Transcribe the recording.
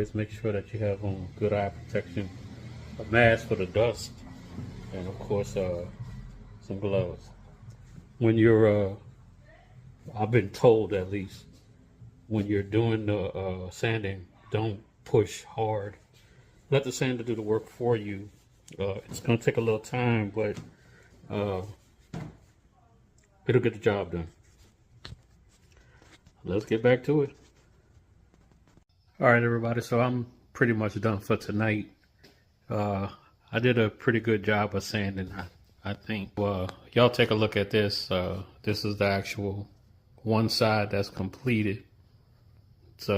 always make sure that you have on good eye protection, a mask for the dust, and of course some gloves. When you're, I've been told at least, when you're doing the sanding, don't push hard. Let the sander do the work for you. It's going to take a little time, but uh, it'll get the job done. Let's get back to it. All right, everybody. So I'm pretty much done for tonight. I did a pretty good job of sanding, I think. Y'all take a look at this. This is the actual one side that's completed. It's